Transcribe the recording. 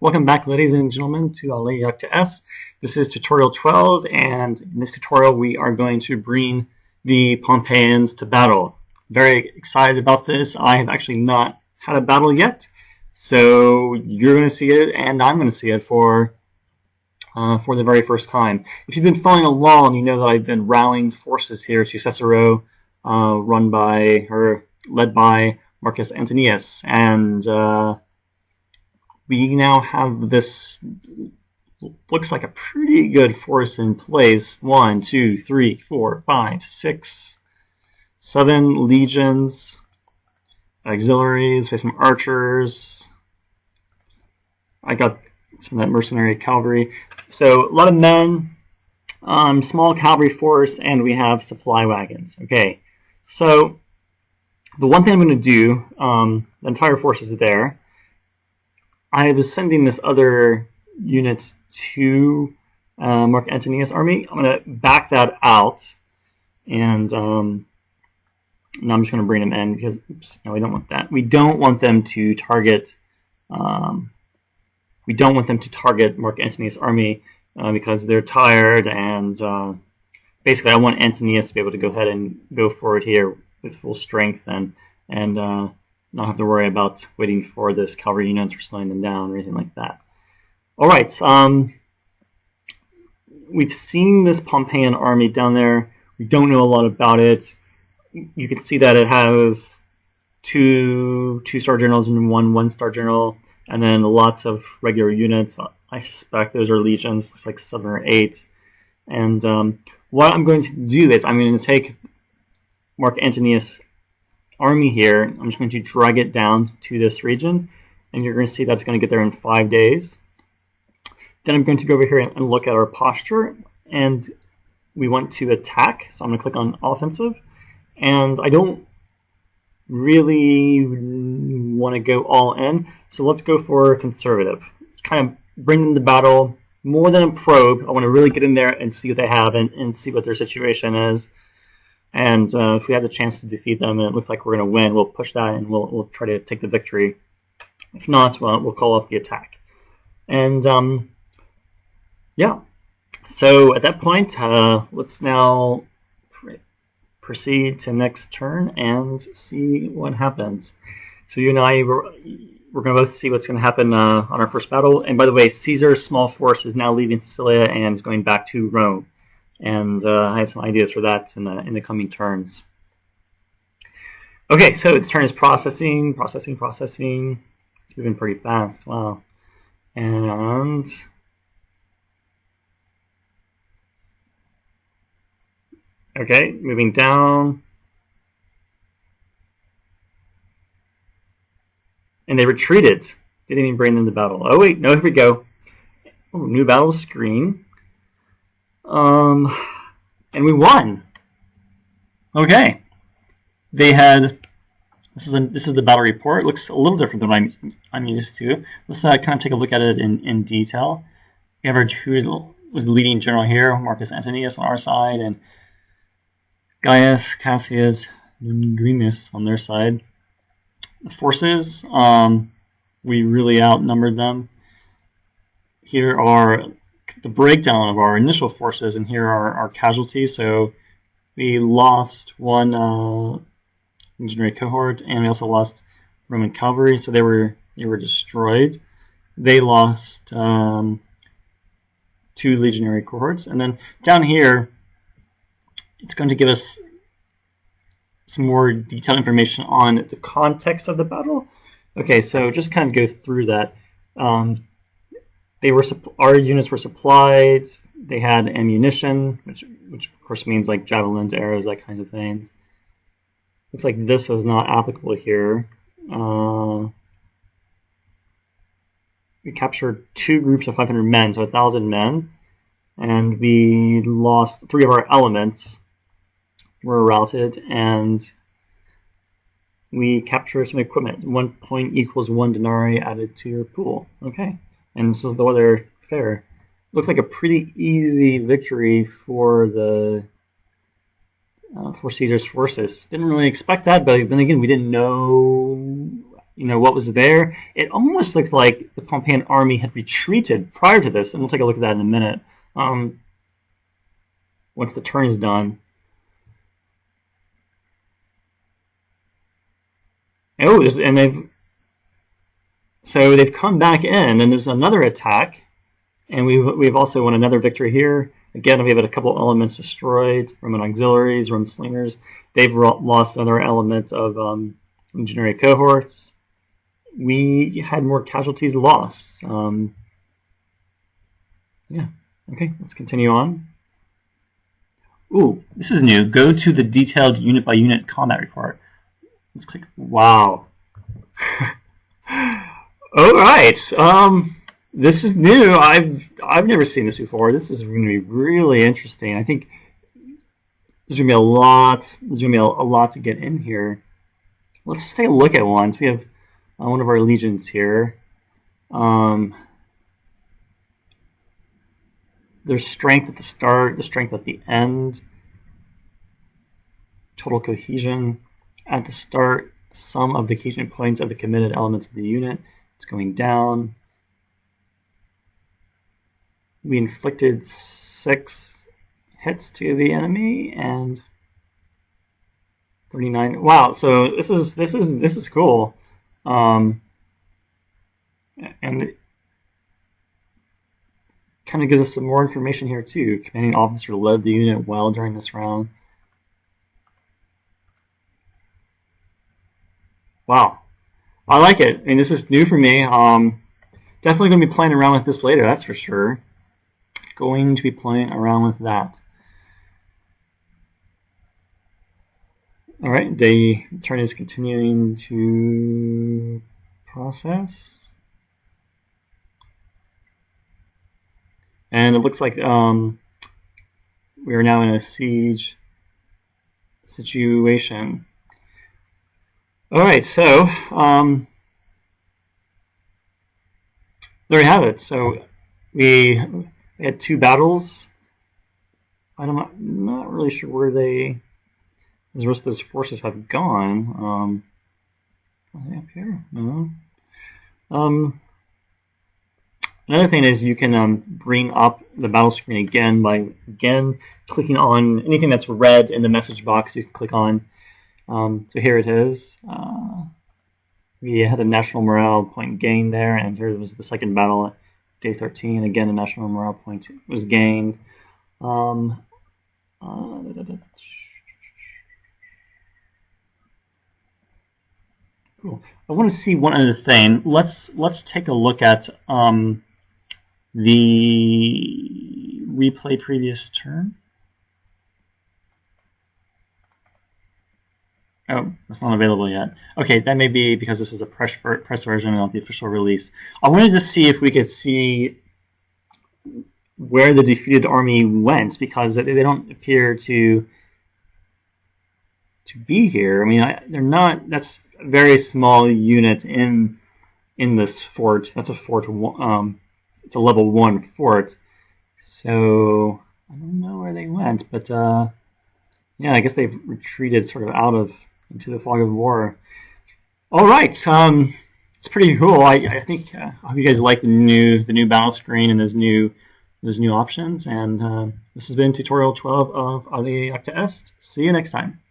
Welcome back, ladies and gentlemen, to Alea Jacta Est. This is tutorial 12, and in this tutorial we are going to bring the Pompeians to battle. Very excited about this. I have actually not had a battle yet, so you're going to see it, and I'm going to see it for the very first time. If you've been following along, you know that I've been rallying forces here to Cicero, led by Marcus Antonius, and we now have this, looks like a pretty good force in place. 1, 2, 3, 4, 5, 6, 7 legions, auxiliaries, we have some archers. I got some of that mercenary cavalry. So a lot of men, small cavalry force, and we have supply wagons. Okay, so the one thing I'm going to do, the entire force is there. I was sending this other unit to Mark Antonius' army. I'm going to back that out, and now I'm just going to bring them in because no, we don't want that. We don't want them to target. We don't want them to target Mark Antonius' army because they're tired, and basically I want Antonius to be able to go ahead and go forward here with full strength and not have to worry about waiting for this cavalry unit or slowing them down or anything like that. All right, we've seen this Pompeian army down there. We don't know a lot about it. You can see that it has two star generals and one star general, and then lots of regular units. I suspect those are legions, looks like 7 or 8. And what I'm going to do is I'm going to take Mark Antonius' army here. I'm just going to drag it down to this region, and you're going to see that's going to get there in 5 days. Then I'm going to go over here and look at our posture, and we want to attack, so I'm going to click on offensive, and I don't really want to go all in, so let's go for conservative. Kind of bring them to battle more than a probe. I want to really get in there and see what they have and see what their situation is. And if we have the chance to defeat them and it looks like we're going to win, we'll push that and we'll try to take the victory. If not, well, we'll call off the attack. And yeah, so at that point, let's now proceed to next turn and see what happens. So you and I, we're going to both see what's going to happen on our first battle. And by the way, Caesar's small force is now leaving Sicilia and is going back to Rome. And I have some ideas for that in the coming turns. Okay, so its turn is processing. It's moving pretty fast. Wow. And okay, moving down. And they retreated. Didn't even bring them to battle. Oh wait, no, here we go. Oh, new battle screen. And we won. Okay. They had. This is the battle report. It looks a little different than I'm used to. Let's kind of take a look at it in detail. We have who was the leading general here, Marcus Antonius on our side, and Gaius Cassius Numius on their side. The forces, we really outnumbered them. Here are the breakdown of our initial forces, and here are our casualties. So we lost one legionary cohort, and we also lost Roman cavalry, so they were destroyed. They lost 2 legionary cohorts, and then down here it's going to give us some more detailed information on the context of the battle. Okay, so just kind of go through that. Our units were supplied. They had ammunition, which of course means like javelins, arrows, that kinds of things. Looks like this was not applicable here. We captured 2 groups of 500 men, so 1,000 men, and we lost 3 of our elements. Were routed, and we captured some equipment. 1 point equals 1 denarii added to your pool. Okay. And this is the other fair. Looks like a pretty easy victory for for Caesar's forces. Didn't really expect that, but then again, we didn't know. what was there. It almost looked like the Pompeian army had retreated prior to this, and we'll take a look at that in a minute. Once the turn is done. Oh, and they've come back in, and there's another attack, and we've also won another victory here. Again, we've had a couple elements destroyed: Roman auxiliaries, Roman slingers. They've lost another element of legionary cohorts. We had more casualties lost. Yeah. Okay, let's continue on. Ooh, this is new. Go to the detailed unit by unit combat report. Let's click. Wow. All right. This is new. I've never seen this before. This is going to be really interesting. I think there's going to be a lot. There's going to be a lot to get in here. Let's just take a look at one. So we have one of our legions here. There's strength at the start, the strength at the end, total cohesion. At the start, sum of the cohesion points of the committed elements of the unit. It's going down. We inflicted 6 hits to the enemy and 39. Wow, so this is cool. And it kind of gives us some more information here too. Commanding officer led the unit well during this round. Wow, I like it. I mean, this is new for me. Definitely going to be playing around with this later, that's for sure. Going to be playing around with that. All right, the turn is continuing to process. And it looks like we are now in a siege situation. All right, so there you have it. So we had 2 battles. I'm not really sure where the rest of those forces have gone. Are they up here? No. Another thing is you can bring up the battle screen again by clicking on anything that's red in the message box. You can click on. So here it is. We had a national morale point gained there, and here was the second battle at day 13. Again, a national morale point was gained. Cool. I want to see one other thing. Let's take a look at the replay previous turn. Oh, it's not available yet. Okay, that may be because this is a press version of the official release. I wanted to see if we could see where the defeated army went, because they don't appear to be here. I mean, they're not. That's a very small unit in this fort. That's a fort. It's a level 1 fort. So I don't know where they went, but yeah, I guess they've retreated sort of into the fog of war. All right, it's pretty cool. I think I hope you guys like the new battle screen and those new options. And this has been tutorial 12 of Alea Jacta Est. See you next time.